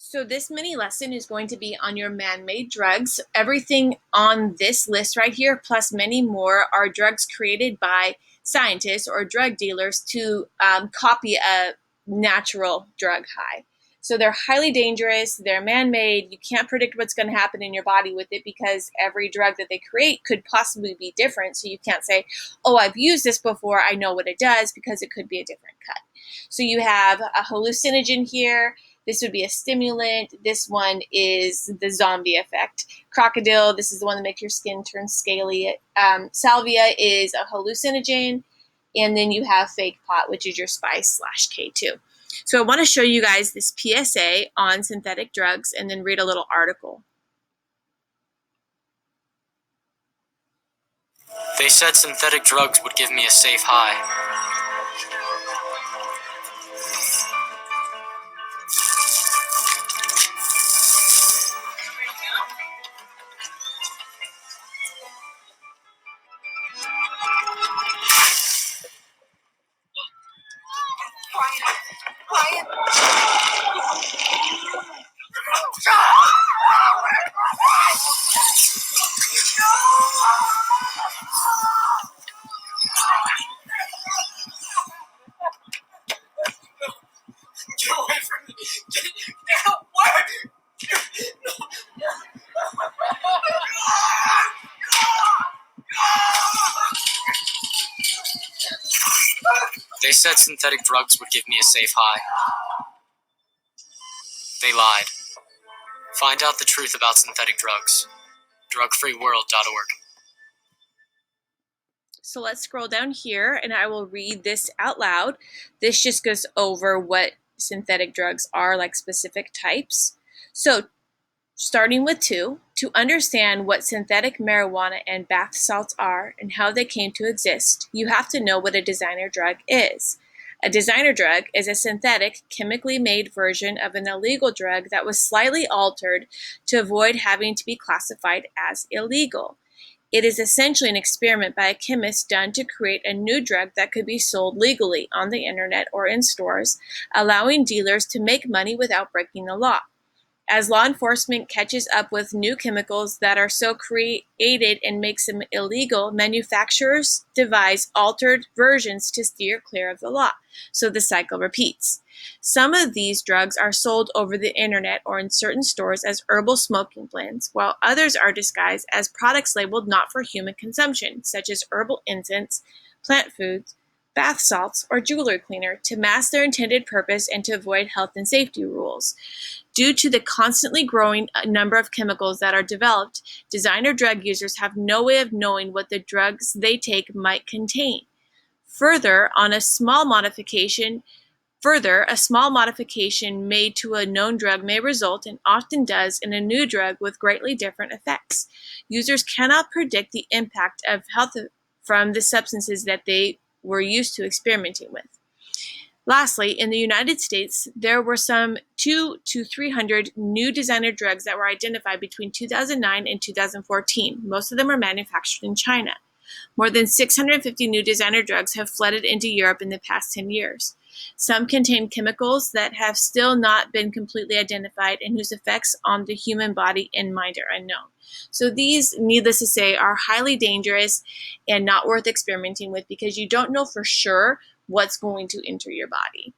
So this mini lesson is going to be on your man-made drugs. Everything on this list right here, plus many more, are drugs created by scientists or drug dealers to copy a natural drug high. So they're highly dangerous, they're man-made, you can't predict what's going to happen in your body with it because every drug that they create could possibly be different. So you can't say, oh, I've used this before, I know what it does, because it could be a different cut. So you have a hallucinogen here. This would be a stimulant. This one is the zombie effect. Crocodile, this is the one that makes your skin turn scaly. Salvia is a hallucinogen. And then you have fake pot, which is your spice / K2. So I want to show you guys this PSA on synthetic drugs and then read a little article. They said synthetic drugs would give me a safe high. Quiet. Get away from me! Get away! They said synthetic drugs would give me a safe high. They lied. Find out the truth about synthetic drugs. Drugfreeworld.org. So let's scroll down here and I will read this out loud. This just goes over what synthetic drugs are, like specific types. So starting with 2, to understand what synthetic marijuana and bath salts are and how they came to exist, you have to know what a designer drug is. A designer drug is a synthetic, chemically made version of an illegal drug that was slightly altered to avoid having to be classified as illegal. It is essentially an experiment by a chemist done to create a new drug that could be sold legally on the internet or in stores, allowing dealers to make money without breaking the law. As law enforcement catches up with new chemicals that are so created and makes them illegal, manufacturers devise altered versions to steer clear of the law. So the cycle repeats. Some of these drugs are sold over the internet or in certain stores as herbal smoking blends, while others are disguised as products labeled not for human consumption, such as herbal incense, plant foods, bath salts, or jewelry cleaner, to mask their intended purpose and to avoid health and safety rules. Due to the constantly growing number of chemicals that are developed, designer drug users have no way of knowing what the drugs they take might contain. Further, a small modification made to a known drug may result, and often does, in a new drug with greatly different effects. Users cannot predict the impact of health from the substances that they were used to experimenting with. Lastly, in the United States, there were some 200 to 300 new designer drugs that were identified between 2009 and 2014. Most of them are manufactured in China. More than 650 new designer drugs have flooded into Europe in the past 10 years. Some contain chemicals that have still not been completely identified and whose effects on the human body and mind are unknown. So these, needless to say, are highly dangerous and not worth experimenting with because you don't know for sure what's going to enter your body.